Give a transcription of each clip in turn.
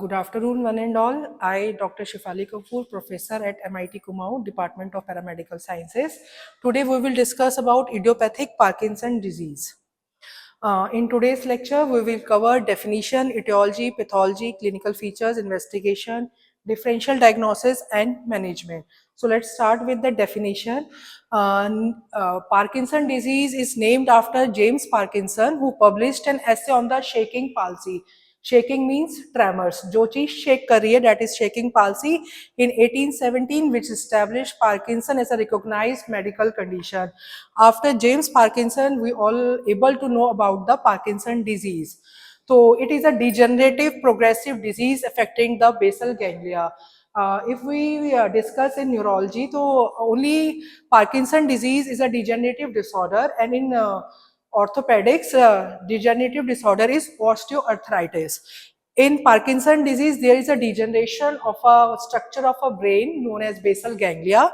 Good afternoon, one and all. I, Dr. Shifali Kapoor, professor at MIT Kumaon, Department of Paramedical Sciences. Today we will discuss about idiopathic Parkinson disease. In today's lecture, we will cover definition, etiology, pathology, clinical features, investigation, differential diagnosis, and management. So let's start with the definition. Parkinson disease is named after James Parkinson, who published an essay on the shaking palsy. Shaking means tremors. जो चीज shake कर रही है, that is shaking palsy. In 1817, which established Parkinson as a recognized medical condition. After James Parkinson, we all able to know about the Parkinson disease. So it is a degenerative progressive disease affecting the basal ganglia. If we discuss in neurology, so only Parkinson disease is a degenerative disorder, and in orthopedics, degenerative disorder is osteoarthritis. In Parkinson disease, there is a degeneration of a structure of a brain known as basal ganglia.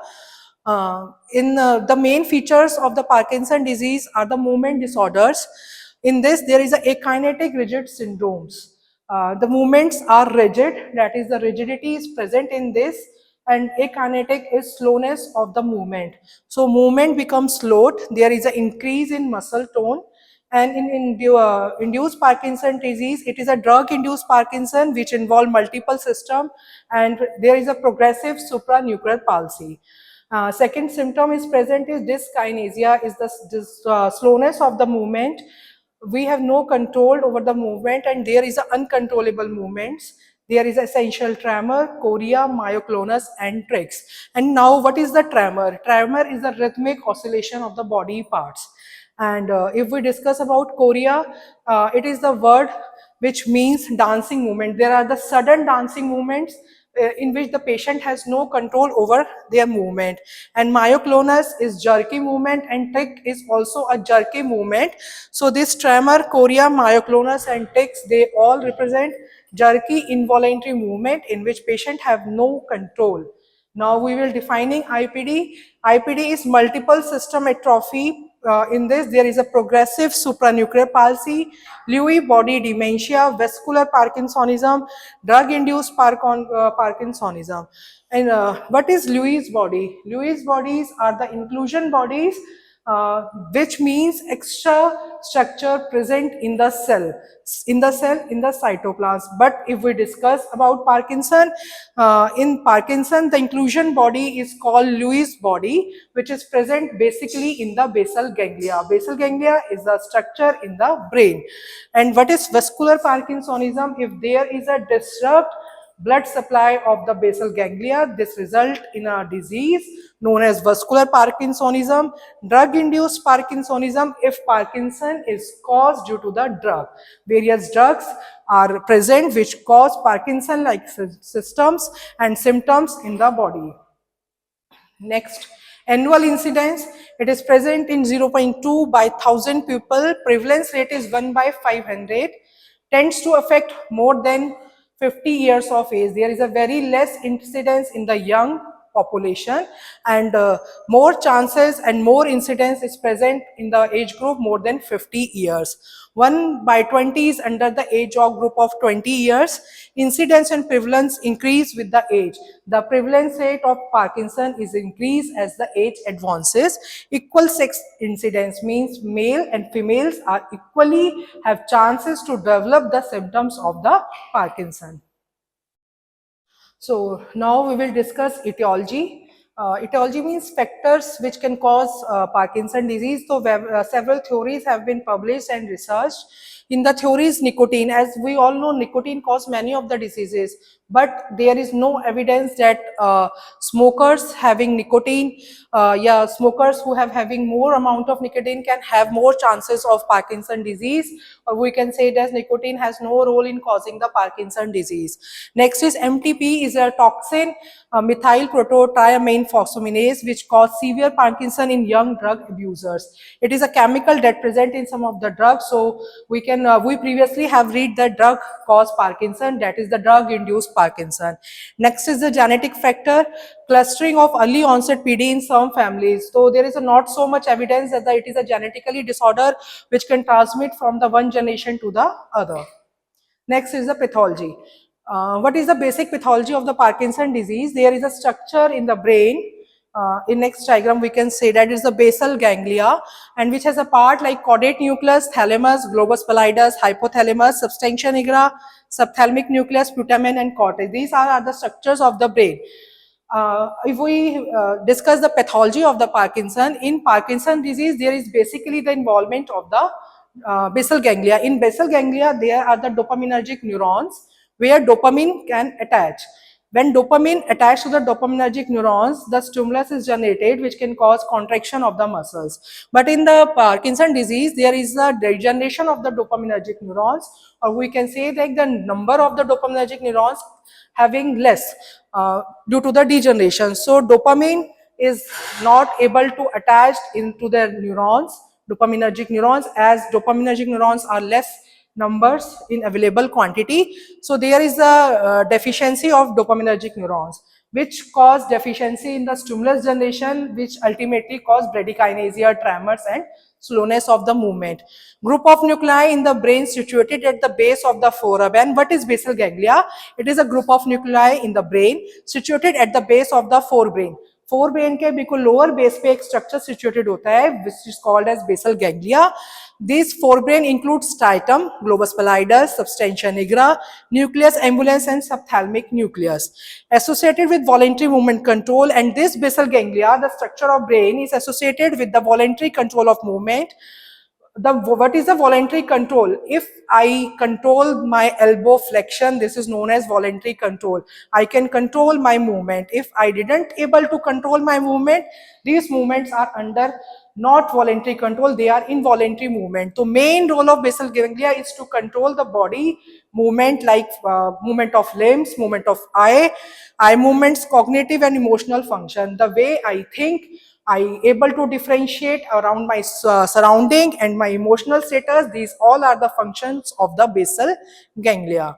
The main features of the Parkinson disease are the movement disorders. In this, there is a akinetic rigid syndromes. The movements are rigid, that is the rigidity is present in this, and akinetic is slowness of the movement. So movement becomes slowed, there is an increase in muscle tone, and in induced Parkinson disease, it is a drug-induced Parkinson which involve multiple system, and there is a progressive supranuclear palsy. Second symptom is present is dyskinesia, is the slowness of the movement. We have no control over the movement, and there is uncontrollable movements. There is essential tremor, chorea, myoclonus, and tricks. And now what is the tremor? Tremor is the rhythmic oscillation of the body parts. And if we discuss about chorea, it is the word which means dancing movement. There are the sudden dancing movements in which the patient has no control over their movement. And myoclonus is jerky movement, and tic is also a jerky movement. So this tremor, chorea, myoclonus, and tics, they all represent jerky involuntary movement in which patient have no control. Now we will defining IPD. IPD is multiple system atrophy. In this, there is a progressive supranuclear palsy, Lewy body dementia, vascular Parkinsonism, drug-induced Parkinsonism. And what is Lewy's body? Lewy's bodies are the inclusion bodies, which means extra structure present in the cell, in the cytoplasm. But if we discuss about Parkinson, in Parkinson, the inclusion body is called Lewy's body, which is present basically in the basal ganglia. Basal ganglia is the structure in the brain. And what is vascular Parkinsonism? If there is a disrupt blood supply of the basal ganglia, this result in a disease known as vascular Parkinsonism. Drug-induced Parkinsonism, if Parkinson is caused due to the drug. Various drugs are present which cause Parkinson-like systems and symptoms in the body. Next, annual incidence, it is present in 0.2 by 1000 people. Prevalence rate is 1 by 500. Tends to affect more than 50 years of age. There is a very less incidence in the young population, and more chances and more incidence is present in the age group more than 50 years. 1 by 20 is under the age of group of 20 years. Incidence and prevalence increase with the age. The prevalence rate of Parkinson is increased as the age advances. Equal sex incidence means male and females are equally have chances to develop the symptoms of the Parkinson. So now we will discuss etiology. Etiology means factors which can cause Parkinson disease. So several theories have been published and researched. In the theories, nicotine, as we all know, nicotine causes many of the diseases, but there is no evidence that smokers having nicotine, smokers who have having more amount of nicotine can have more chances of Parkinson disease, or we can say that nicotine has no role in causing the Parkinson disease. Next is MTP, is a toxin, methyl prototriamine phosphominase, which cause severe Parkinson in young drug abusers. It is a chemical that present in some of the drugs, so we previously have read that drug cause Parkinson, that is the drug-induced Parkinson. Next is the genetic factor, clustering of early onset PD in some families. So there is not so much evidence that it is a genetically disorder which can transmit from the one generation to the other. Next is the pathology. What is the basic pathology of the Parkinson disease? There is a structure in the brain. In next diagram, we can say that is the basal ganglia, and which has a part like caudate nucleus, thalamus, globus pallidus, hypothalamus, substantia nigra, subthalamic nucleus, putamen, and cortex. These are the structures of the brain. If we discuss the pathology of the Parkinson, in Parkinson disease, there is basically the involvement of the basal ganglia. In basal ganglia, there are the dopaminergic neurons where dopamine can attach. When dopamine attaches to the dopaminergic neurons, the stimulus is generated which can cause contraction of the muscles. But in the Parkinson disease, there is a degeneration of the dopaminergic neurons, or we can say that the number of the dopaminergic neurons having less due to the degeneration. So dopamine is not able to attach into the neurons, dopaminergic neurons, as dopaminergic neurons are less numbers in available quantity. So there is a deficiency of dopaminergic neurons, which cause deficiency in the stimulus generation, which ultimately cause bradykinesia, tremors, and slowness of the movement. Group of nuclei in the brain situated at the base of the forebrain. What is basal ganglia? It is a group of nuclei in the brain situated at the base of the forebrain. Forebrain के बिल्कुल lower base पे एक structure situated होता है which is called as basal ganglia. This forebrain includes striatum, globus pallidus, substantia nigra, nucleus ambulans, and subthalamic nucleus. Associated with voluntary movement control, and this basal ganglia, the structure of brain is associated with the voluntary control of movement. What is the voluntary control? If I control my elbow flexion, this is known as voluntary control. I can control my movement. If I didn't able to control my movement, these movements are under not voluntary control, they are involuntary movement. So main role of basal ganglia is to control the body movement, like movement of limbs, movement of eye movements, cognitive and emotional function. The way I think, I able to differentiate around my surrounding and my emotional status. These all are the functions of the basal ganglia.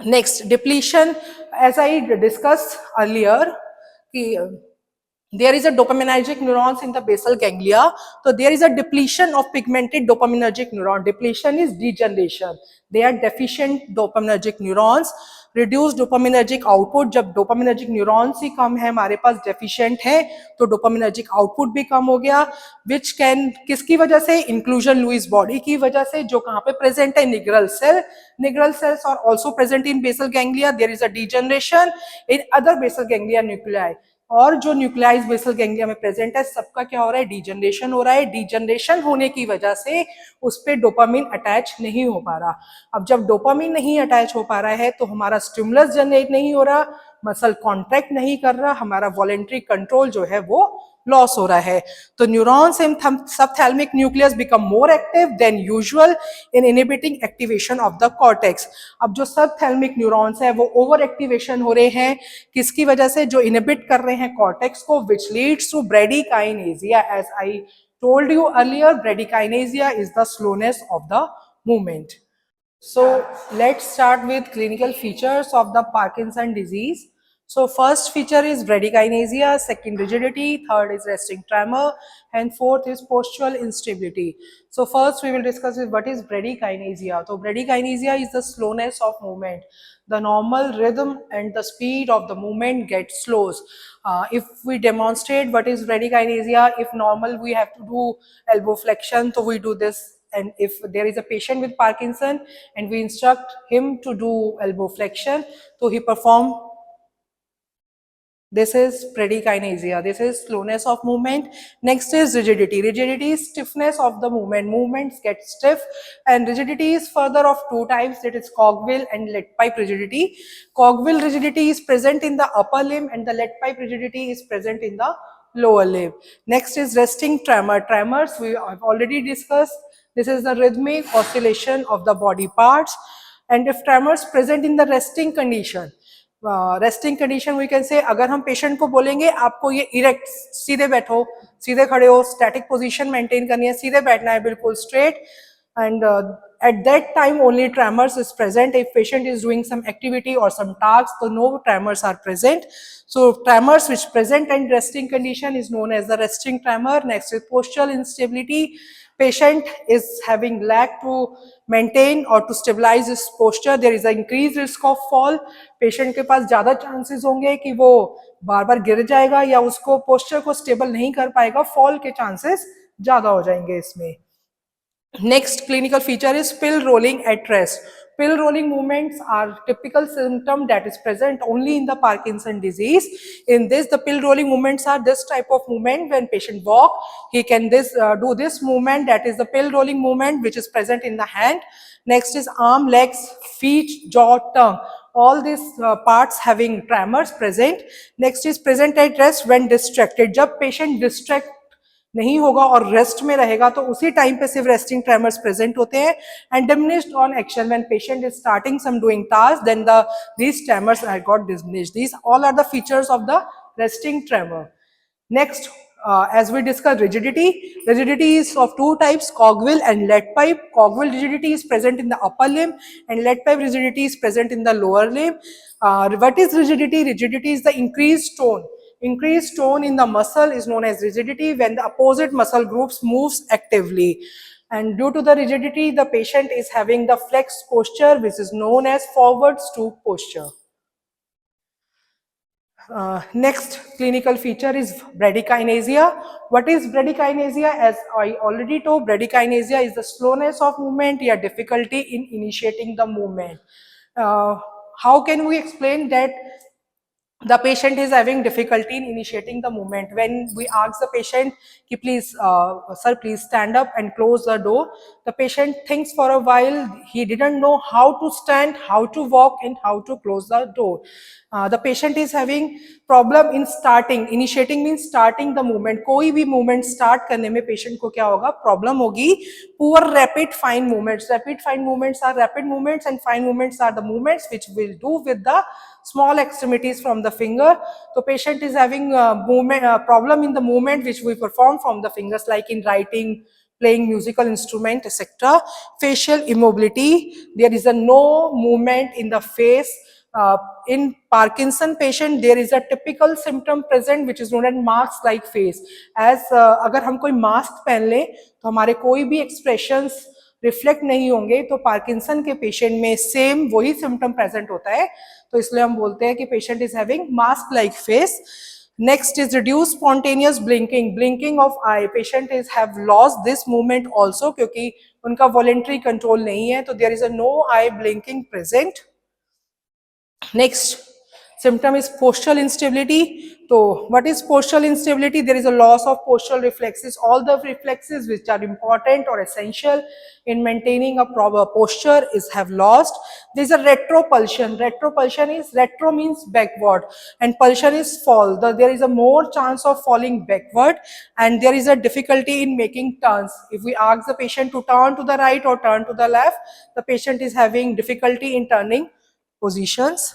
Next, depletion. As I discussed earlier, there is a dopaminergic neurons in the basal ganglia. So there is a depletion of pigmented dopaminergic neuron. Depletion is degeneration. They are deficient dopaminergic neurons. Reduce dopaminergic output. जब dopaminergic neurons ही कम है, हमारे पास deficient है, तो dopaminergic output भी कम हो गया. Which can किसकी वजह से? इंक्लूजन लुइस बॉडी की वजह से, जो कहाँ पे प्रेजेंट है? Nigral cell. Nigral cells are also present in basal ganglia. There is a degeneration in other basal ganglia nuclei. और जो न्यूक्लियाइज बेसल गैंग्लिया में प्रेजेंट है, सबका क्या हो रहा है? डिजनरेशन हो रहा है. डिजनरेशन होने की वजह से उस पर डोपामिन अटैच नहीं हो पा रहा. अब जब डोपामिन नहीं अटैच हो पा रहा है तो हमारा स्टिमुलस जनरेट नहीं हो रहा, मसल कॉन्ट्रैक्ट नहीं कर रहा, हमारा वॉलेंट्री कंट्रोल जो है वो लॉस हो रहा है. तो neurons in subthalamic nucleus become more active than usual in inhibiting activation of the cortex. अब जो सबथैलेमिक न्यूरॉन्स है वो ओवर एक्टिवेशन हो रहे हैं. किसकी वजह से? जो इनहिबिट कर रहे हैं कॉर्टेक्स को, which leads to bradykinesia. As I told you earlier, bradykinesia is the slowness of the movement. So let's start with clinical features of the Parkinson disease. So first feature is bradykinesia, second rigidity, third is resting tremor, and fourth is postural instability. So first we will discuss what is bradykinesia. So bradykinesia is the slowness of movement. The normal rhythm and the speed of the movement gets slows. If we demonstrate what is bradykinesia, if normal we have to do elbow flexion, so we do this. And if there is a patient with Parkinson and we instruct him to do elbow flexion, so he perform. This is bradykinesia. This is slowness of movement. Next is rigidity. Rigidity is stiffness of the movement. Movements get stiff, and rigidity is further of two types. It is cogwheel and lead pipe rigidity. Cogwheel rigidity is present in the upper limb, and the lead pipe rigidity is present in the lower limb. Next is resting tremor. Tremors we have already discussed. This is the rhythmic oscillation of the body parts. And if tremors present in the resting condition, resting condition we can say, अगर हम patient को बोलेंगे आपको ये erect, सीधे बैठो, सीधे खड़े हो, स्टैटिक पोजीशन मेंटेन करनी है, सीधे बैठना है, बिल्कुल straight, and at that time only tremors is present. If patient is doing some activity or some tasks, so no tremors are present. So tremors which present in resting condition is known as the resting tremor. Next is postural instability. Patient is having lack to maintain or to stabilize his posture. There is an increased risk of fall. Patient के पास ज़्यादा chances होंगे कि वो बार बार गिर जाएगा या उसको posture को stable नहीं कर पाएगा, fall के chances ज़्यादा हो जाएंगे इसमें. Next clinical feature is pill rolling at rest. Pill rolling movements are typical symptom that is present only in the Parkinson disease. In this, the pill rolling movements are this type of movement. When patient walk, he can do this movement, that is the pill rolling movement, which is present in the hand. Next is arm, legs, feet, jaw, tongue. All these parts having tremors present. Next is present at rest when distracted. जब patient distract नहीं होगा और rest में रहेगा तो उसी time पे सिर्फ रेस्टिंग ट्रेमर्स प्रेजेंट होते हैं. And diminished on action when patient is starting some doing task then these tremors are got diminished. These all are the features of the resting tremor. Next, as we discussed, rigidity is of two types, cogwheel and lead pipe. Cogwheel rigidity is present in the upper limb and lead pipe rigidity is present in the lower limb. What is rigidity? Rigidity is the increased tone. Increased tone in the muscle is known as rigidity when the opposite muscle groups moves actively. And due to the rigidity, the patient is having the flexed posture, which is known as forward stoop posture. Next clinical feature is bradykinesia. What is bradykinesia? As I already told, bradykinesia is the slowness of movement or difficulty in initiating the movement. How can we explain that the patient is having difficulty in initiating the movement? When we ask the patient, please, sir, please stand up and close the door, the patient thinks for a while. He didn't know how to stand, how to walk, and how to close the door. The patient is having problem in starting. Initiating means starting the movement. कोई भी movement start करने में patient को क्या होगा? Problem होगी. Poor rapid fine movements. Rapid fine movements are rapid movements, and fine movements are the movements which we'll do with the small extremities from the finger. So patient is having problem in the movement which we perform from the fingers, like in writing, playing musical instrument, etc. Facial immobility. There is a no movement in the face. In Parkinson patient, there is a typical symptom present which is known as mask-like face. As अगर हम कोई mask पहन ले तो हमारे कोई भी expressions reflect नहीं होंगे, तो पार्किंसन के पेशेंट में सेम वही सिम्टम प्रेजेंट होता है, तो इसलिए हम बोलते हैं कि patient is having mask like face. Next is reduce spontaneous blinking. Blinking of eye, patient is have lost this movement also, क्योंकि उनका वॉलेंट्री कंट्रोल नहीं है, तो there is a no eye blinking present. Next symptom is postural instability. So what is postural instability? There is a loss of postural reflexes. All the reflexes which are important or essential in maintaining a proper posture have lost. There is a retropulsion. Retropulsion is, retro means backward and pulsion is fall. There is a more chance of falling backward and there is a difficulty in making turns. If we ask the patient to turn to the right or turn to the left, the patient is having difficulty in turning positions.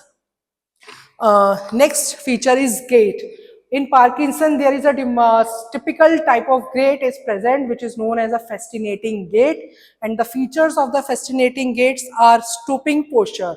Next feature is gait. In Parkinson, there is a typical type of gait is present, which is known as a fascinating gait. And the features of the fascinating gaits are stooping posture.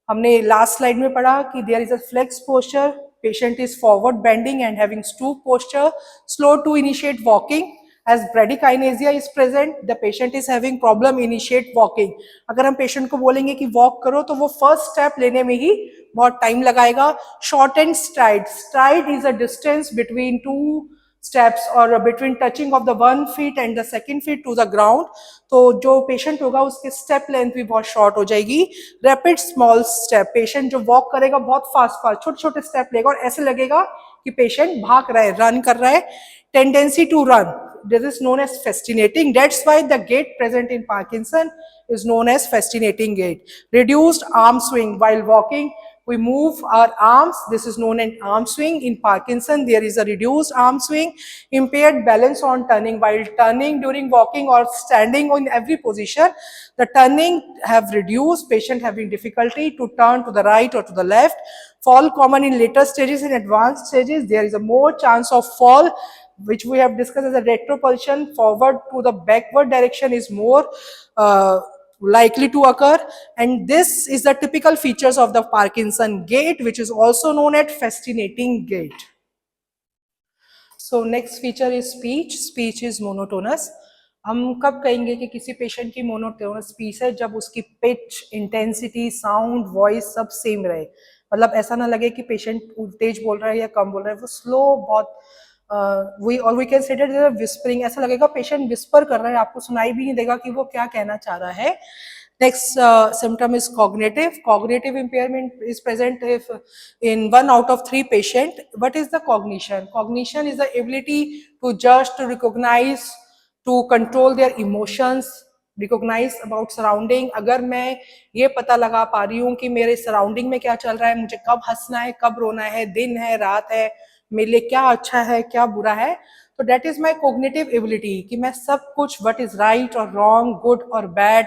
हमने last slide में पढ़ा कि there is a flex posture, patient is forward bending and having stoop posture, slow to initiate walking. As bradykinesia is present, the patient is having problem initiate walking. अगर हम patient को बोलेंगे कि walk करो तो वो first step लेने में ही बहुत time लगाएगा. Shortened stride. Stride is a distance between two steps or between touching of the one feet and the second feet to the ground. तो जो patient होगा उसके step length भी बहुत short हो जाएगी. Rapid small step. Patient जो walk करेगा बहुत fast छोटे छोटे step लेगा और ऐसे लगेगा कि patient भाग रहा है, run कर रहा है. Tendency to run. This is known as fascinating. That's why the gait present in Parkinson is known as fascinating gait. Reduced arm swing while walking. We move our arms. This is known as arm swing. In Parkinson, there is a reduced arm swing. Impaired balance on turning. While turning during walking or standing in every position, the turning have reduced. Patient having difficulty to turn to the right or to the left. Fall common in later stages. In advanced stages, there is a more chance of fall, which we have discussed as a retropulsion. Forward to the backward direction is more likely to occur, and this is the typical features of the Parkinson gait, which is also known as fascinating gait. So next feature is speech. Speech is monotonous. हम कब कहेंगे कि किसी patient की monotonous speech है? जब उसकी pitch, intensity, sound, voice सब सेम रहे, मतलब ऐसा ना लगे कि पेशेंट तेज बोल रहा है या कम बोल रहा है, वो स्लो बहुत वी कैन से विस्परिंग, ऐसा लगेगा पेशेंट विस्पर कर रहा है, आपको सुनाई भी नहीं देगा कि वो क्या कहना चाह रहा है. Next symptom is cognitive. Cognitive impairment is present if in 1 out of 3 patient. What is the cognition? Cognition is the ability to judge, to recognize, to control their emotions, recognize about surrounding. अगर मैं ये पता लगा पा रही हूँ कि मेरे सराउंडिंग में क्या चल रहा है, मुझे कब हंसना है, कब रोना है, दिन है, रात है, मेरे लिए क्या अच्छा है, क्या बुरा है, तो that is my cognitive ability कि मैं सब कुछ वट इज राइट और रॉन्ग, गुड और bad,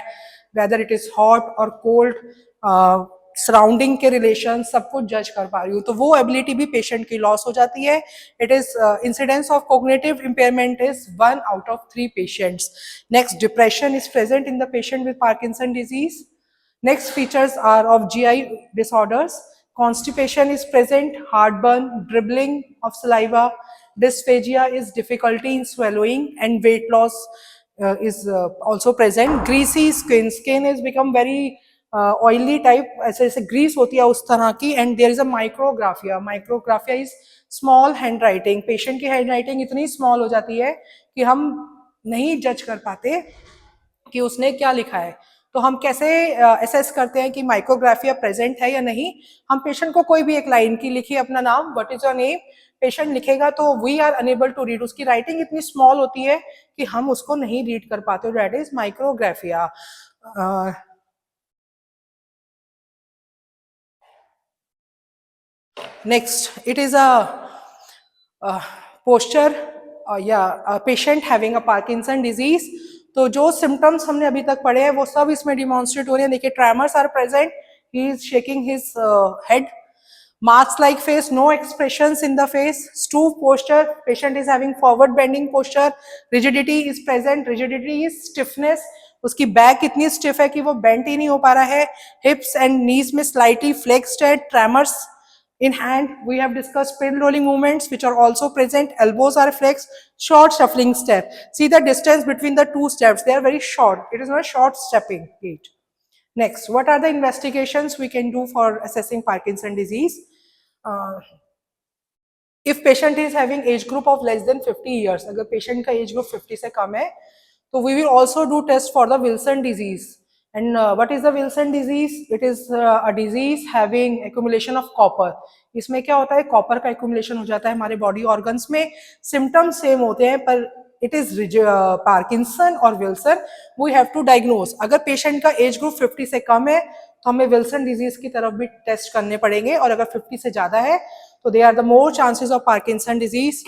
whether it is hot और कोल्ड, सराउंडिंग के रिलेशन सब कुछ जज कर पा रही हूँ, तो वो एबिलिटी भी पेशेंट की लॉस हो जाती है. It is incidence of cognitive impairment is 1 out of 3 patients. Next, depression is present in the patient with Parkinson disease. Next features are of GI disorders. Constipation is present, heartburn, dribbling of saliva, dysphagia is difficulty in swallowing, and weight loss is also present. Greasy skin, skin is become very oily type, ऐसे ऐसे grease होती है उस तरह की, and there is a micrographia. Micrographia is small handwriting. Patient की handwriting इतनी small हो जाती है कि हम नहीं जज कर पाते कि उसने क्या लिखा है. तो हम कैसे असेस करते हैं कि माइक्रोग्राफिया प्रेजेंट है या नहीं? हम पेशेंट को कोई भी एक लाइन की लिखिए अपना नाम, what is your name, patient लिखेगा तो we are unable to read. उसकी राइटिंग इतनी स्मॉल होती है कि हम उसको नहीं रीड कर पाते. That is micrographia. Next, it is a posture या patient having a Parkinson disease. तो जो सिम्टम्स हमने अभी तक पढ़े हैं वो सब इसमें डिमॉन्स्ट्रेट हो रहे हैं. देखिए, tremors are present, he is shaking his head, mask like face, no expressions in the face, stoop posture, patient is having forward bending posture, rigidity is present, rigidity is stiffness, उसकी back इतनी stiff है कि वो bent ही नहीं हो पा रहा है. हिप्स एंड नीज में स्लाइटली फ्लेक्स्ड है. Tremors in hand, we have discussed pin rolling movements which are also present. Elbows are flexed, short shuffling step. See the distance between the two steps, they are very short. It is not a short stepping gait. Next, what are the investigations we can do for assessing Parkinson disease? If patient is having age group of less than 50 years, अगर patient का age group 50 से कम है, तो we will also do test for the Wilson disease. And what is the Wilson disease? It is a disease having accumulation of copper. इसमें क्या होता है, copper का accumulation हो जाता है हमारे बॉडी ऑर्गन्स में. सिम्टम्स सेम होते हैं पर इट इज पार्किंसन और Wilson, we have to diagnose. अगर पेशेंट का एज ग्रुप 50 से कम है तो हमें विल्सन डिजीज की तरफ भी टेस्ट करने पड़ेंगे, और अगर 50 से ज्यादा है तो they are the more chances of Parkinson disease.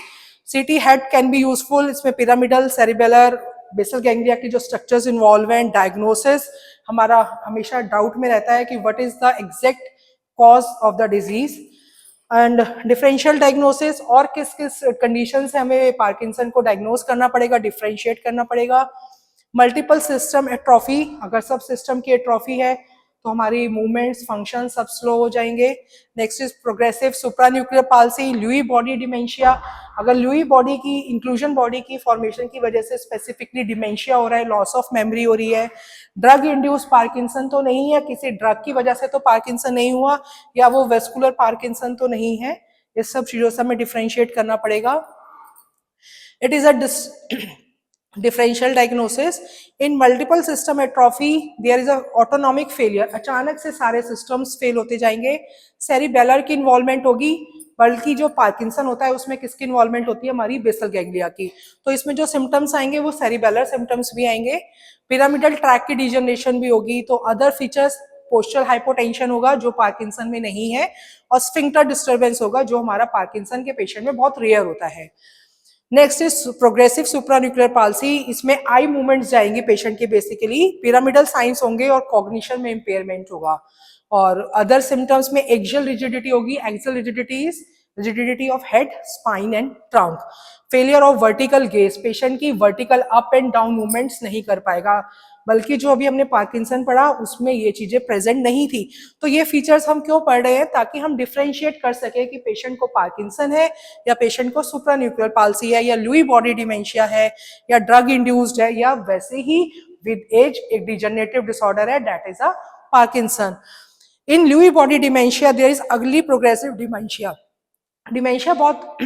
CT head can be useful. इसमें पिरामिडल, सेरिबेलर, बेसल गैंग्लिया की जो स्ट्रक्चर्स इन्वॉल्व हैं. डायग्नोसिस हमारा हमेशा डाउट में रहता है कि what is the exact cause of the disease. And differential diagnosis, और किस किस कंडीशन से हमें पार्किंसन को डायग्नोज करना पड़ेगा, डिफरेंशिएट करना पड़ेगा. मल्टीपल सिस्टम एट्रोफी, अगर सब सिस्टम की एट्रोफी है तो हमारी मूवमेंट्स, फंक्शन सब स्लो हो जाएंगे. Next is progressive supranuclear palsy, Lewy body dementia. अगर लुई बॉडी की, इंक्लूजन बॉडी की फॉर्मेशन की वजह से स्पेसिफिकली डिमेंशिया हो रहा है, लॉस ऑफ मेमोरी हो रही है. ड्रग इंड्यूस पार्किंसन तो नहीं है, किसी ड्रग की वजह से तो पार्किंसन नहीं हुआ, या वो वेस्कुलर पार्किंसन तो नहीं है. इस सब चीजों से हमें डिफरेंशिएट करना पड़ेगा. It is a differential diagnosis. In multiple system atrophy there is a autonomic failure. अचानक से सारे systems fail होते जाएंगे. cerebellar की involvement होगी, बल्कि जो पार्किंसन होता है उसमें किसकी इन्वॉल्वमेंट होती है, हमारी बेसल गैंग्लिया की. तो इसमें जो सिम्टम्स आएंगे वो सेरिबेलर सिम्टम्स भी आएंगे. पिरामिडल ट्रैक की डिजनरेशन भी होगी. तो अदर फीचर्स, पोस्चर हाइपोटेंशन होगा जो पार्किंसन में नहीं है, और स्फिंक्टर डिस्टर्बेंस होगा जो हमारा पार्किंसन के पेशेंट में बहुत रेयर होता है. Next is progressive supranuclear palsy. इसमें आई मूवमेंट्स जाएंगे पेशेंट के, बेसिकली पिरामिडल साइंस होंगे और कॉग्निशन में इंपेयरमेंट होगा. और अदर सिम्टम्स में एक्सियल रिजिडिटी होगी. Axial rigidity is rigidity of head, spine and trunk. Failure of vertical gaze, patient की vertical up and down movements नहीं कर पाएगा. बल्कि जो अभी हमने पार्किंसन पढ़ा उसमें ये चीजें प्रेजेंट नहीं थी। तो ये फीचर्स हम क्यों पढ़ रहे हैं, ताकि हम डिफ्रेंशिएट कर सके कि पेशेंट को पार्किंसन है या पेशेंट को सुप्रान्यूक्लियर पाल्सी है या लुई बॉडी डिमेंशिया है या ड्रग इंड्यूस्ड है या वैसे ही विद एज एक डिजनरेटिव डिसऑर्डर है, that is a Parkinson. In Lewy body dementia there is early progressive dementia. Dementia बहुत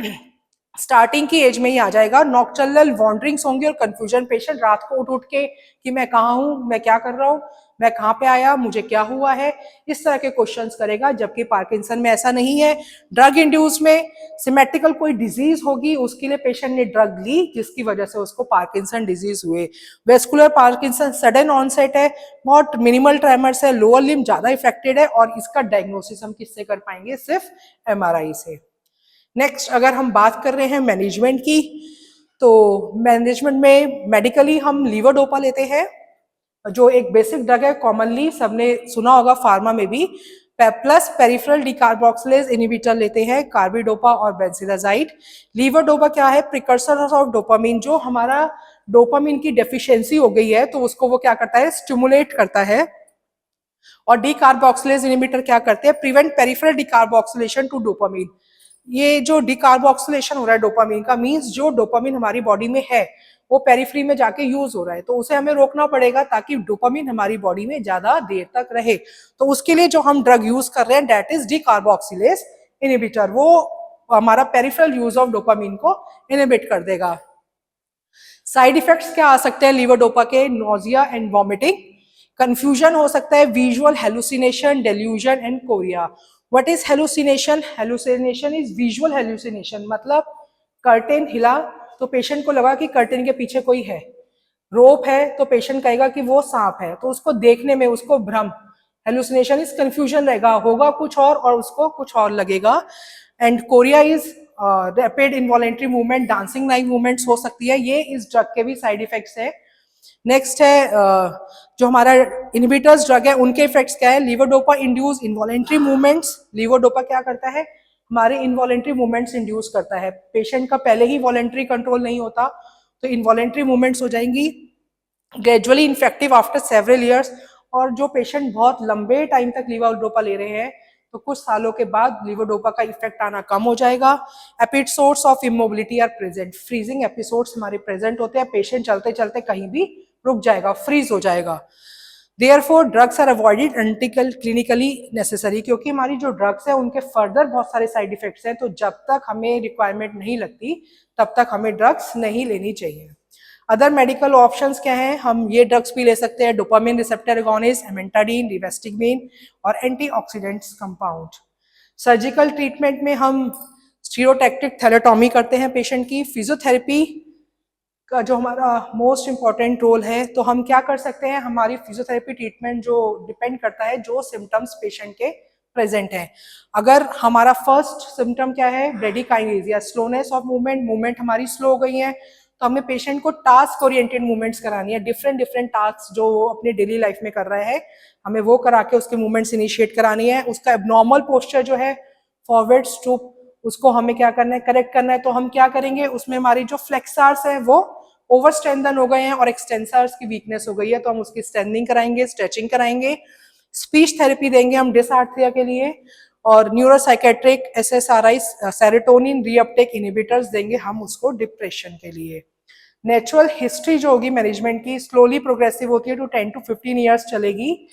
स्टार्टिंग की एज में ही आ जाएगा। नॉक्टर्नल वॉन्डरिंग्स होंगे और कंफ्यूजन, पेशेंट रात को उठ उठ के कि मैं कहाँ हूँ, मैं क्या कर रहा हूँ, मैं कहाँ पे आया, मुझे क्या हुआ है, इस तरह के क्वेश्चंस करेगा, जबकि पार्किंसन में ऐसा नहीं है। ड्रग इंड्यूस में सिमेट्रिकल कोई डिजीज होगी, उसके लिए पेशेंट ने ड्रग ली जिसकी वजह से उसको पार्किंसन डिजीज हुए। वेस्कुलर पार्किंसन सडन ऑनसेट है, बहुत मिनिमल ट्रेमर्स है, लोअर लिम्ब ज्यादा इफेक्टेड है और इसका डायग्नोसिस हम किससे कर पाएंगे, सिर्फ एमआरआई से। नेक्स्ट अगर हम बात कर रहे हैं मैनेजमेंट की, तो मैनेजमेंट में मेडिकली हम लीवोडोपा लेते हैं जो एक बेसिक ड्रग है, कॉमनली सबने सुना होगा फार्मा में भी। प्लस पेरिफेरल डिकार्बोक्सिलेज इनहिबिटर लेते हैं, कार्बिडोपा और बेंसिलाजाइड। लीवोडोपा क्या है, प्रिकर्सर ऑफ डोपामिन। जो हमारा डोपामिन की डेफिशिएंसी हो गई है तो उसको वो क्या करता है, स्टिमुलेट करता है। और डिकार्बोक्सिलेज इनहिबिटर क्या करते हैं, prevent peripheral decarboxylation to dopamine. ये जो डिकार्बोक्सिलेशन हो रहा है डोपामिन का, मींस जो डोपामिन हमारी बॉडी में है वो पेरिफ्री में जाके यूज हो रहा है, तो उसे हमें रोकना पड़ेगा ताकि डोपामिन हमारी बॉडी में ज्यादा देर तक रहे। तो उसके लिए जो हम ड्रग यूज कर रहे हैं दैट इज डिकार्बोक्सिलेज इनहिबिटर, वो हमारा पेरिफेरल यूज ऑफ डोपामिन को इनहिबिट कर देगा। साइड इफेक्ट्स क्या आ सकते हैं लीवोडोपा के, नोजिया एंड वॉमिटिंग, कंफ्यूजन हो सकता है, visual hallucination, delusion and Korea. What is hallucination, hallucination is visual hallucination, मतलब कर्टेन हिला तो पेशेंट को लगा कि कर्टेन के पीछे कोई है, रोप है तो पेशेंट कहेगा कि वो सांप है, तो उसको देखने में उसको भ्रम, हेलुसिनेशन इज कंफ्यूजन रहेगा, होगा कुछ और उसको कुछ और लगेगा। And Korea is rapid involuntary movement, dancing like movements हो सकती है, ये इस ड्रग के भी साइड इफेक्ट्स है। नेक्स्ट है जो हमारा इनहिबिटर्स ड्रग है उनके इफेक्ट्स क्या है, levodopa induce involuntary movements. Levodopa क्या करता है, हमारे इनवॉलेंट्री मूवमेंट्स इंड्यूस करता है, पेशेंट का पहले ही वॉलेंट्री कंट्रोल नहीं होता तो इनवॉलेंट्री मूवमेंट्स हो जाएंगी। Gradually infective after several years, और जो पेशेंट बहुत लंबे टाइम तक लीवोडोपा ले रहे हैं तो कुछ सालों के बाद लीवोडोपा का इफेक्ट आना कम हो जाएगा। Episodes of immobility are present, freezing episodes हमारे प्रेजेंट होते हैं, पेशेंट चलते चलते कहीं भी रुक जाएगा, फ्रीज हो जाएगा। Therefore drugs are avoided until clinically necessary, क्योंकि हमारी जो ड्रग्स है उनके फर्दर बहुत सारे साइड इफेक्ट्स हैं, तो जब तक हमें रिक्वायरमेंट नहीं लगती तब तक हमें ड्रग्स नहीं लेनी चाहिए। अदर मेडिकल ऑप्शंस क्या हैं, हम ये ड्रग्स भी ले सकते हैं, डोपामिन रिसेप्टर एगोनिस्ट, एमेंटाडीन, रिवेस्टिगमिन और एंटीऑक्सीडेंट्स कंपाउंड। सर्जिकल ट्रीटमेंट में हम स्टीरोटैक्टिक थैलेटोमी करते हैं पेशेंट की। फिजियोथेरेपी का जो हमारा मोस्ट इंपॉर्टेंट रोल है, तो हम क्या कर सकते हैं, हमारी फिजियोथेरेपी ट्रीटमेंट जो डिपेंड करता है जो सिम्टम्स पेशेंट के प्रेजेंट हैं। अगर हमारा फर्स्ट सिम्टम क्या है, ब्रेडिकाइनेस या स्लोनेस ऑफ मूवमेंट, मूवमेंट हमारी स्लो हो गई है, तो हमें पेशेंट को टास्क ओरिएंटेड मूवमेंट्स करानी है, डिफरेंट डिफरेंट टास्क जो वो अपने डेली लाइफ में कर रहा है हमें वो करा के उसके मूवमेंट्स इनिशिएट करानी है। उसका एबनॉर्मल पोस्चर जो है फॉरवर्ड स्टूप, उसको हमें क्या करना है, करेक्ट करना है। तो हम क्या करेंगे, उसमें हमारी जो फ्लेक्सार्स है वो ओवर स्ट्रेंथन हो गए हैं और एक्सटेंसर्स की वीकनेस हो गई है, तो हम उसकी स्ट्रेंथनिंग कराएंगे, स्ट्रेचिंग कराएंगे। स्पीच थेरेपी देंगे हम डिसआर्थरिया के लिए, और neuropsychiatric SSRI serotonin reuptake inhibitors देंगे हम उसको डिप्रेशन के लिए। नेचुरल हिस्ट्री जो होगी मैनेजमेंट की स्लोली प्रोग्रेसिव होती है, टू 10 to 15 ईयर्स चलेगी।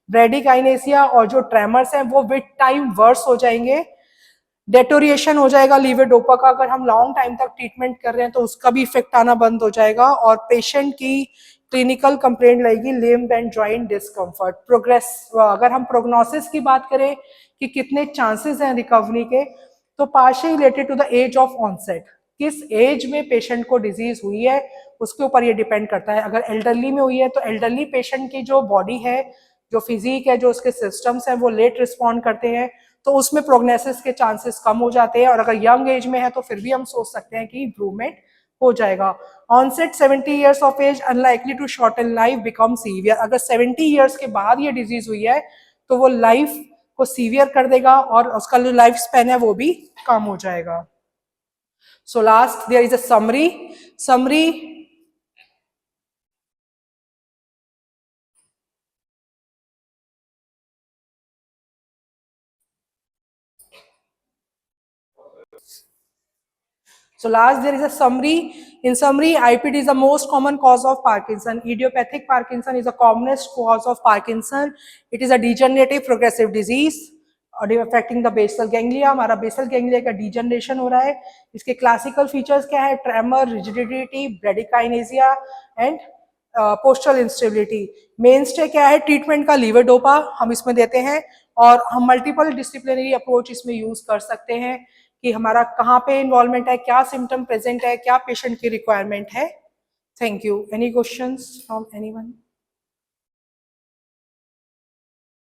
ब्रेडिकाइनेसिया और जो ट्रेमर्स हैं वो विद टाइम वर्स हो जाएंगे, डेटोरिएशन हो जाएगा लीवोडोपा का, अगर हम लॉन्ग टाइम तक ट्रीटमेंट कर रहे हैं तो उसका भी इफेक्ट आना बंद हो जाएगा, और पेशेंट की क्लिनिकल कंप्लेंट लगेगी limb and joint discomfort. Progress, अगर हम प्रोग्नोसिस की बात करें कि कितने चांसेस हैं रिकवरी के, तो partially related to the age of onset, किस एज में पेशेंट को डिजीज हुई है उसके ऊपर ये डिपेंड करता है। अगर एल्डरली में हुई है तो एल्डरली पेशेंट की जो बॉडी है, जो फिजिक है, जो उसके सिस्टम्स हैं वो लेट रिस्पॉन्ड करते हैं, तो उसमें प्रोग्नोसिस के चांसेस कम हो जाते हैं। और अगर यंग एज में है तो फिर भी हम सोच सकते हैं कि इम्प्रूवमेंट हो जाएगा। Onset 70 years of age unlikely to shorten life become severe, अगर 70 ईयर्स के बाद ये डिजीज हुई है तो वो लाइफ को सीवियर कर देगा और उसका जो लाइफ स्पैन है वो भी कम हो जाएगा। So last there is a summary So last there is a summary. In summary, IPD is the most common cause of Parkinson. Idiopathic Parkinson is the commonest cause of Parkinson. It is a degenerative progressive disease affecting the basal ganglia. हमारा basal ganglia का degeneration हो रहा है. इसके classical features क्या है? Tremor, rigidity, bradykinesia and postal instability. Main stay क्या है ट्रीटमेंट का? लीवोडोपा हम इसमें देते हैं और हम मल्टीपल डिसिप्लिनरी अप्रोच इसमें यूज कर सकते हैं कि हमारा कहाँ पे इन्वॉल्वमेंट है, क्या सिम्टम प्रेजेंट है, क्या पेशेंट की रिक्वायरमेंट है. Thank you. Any questions from anyone?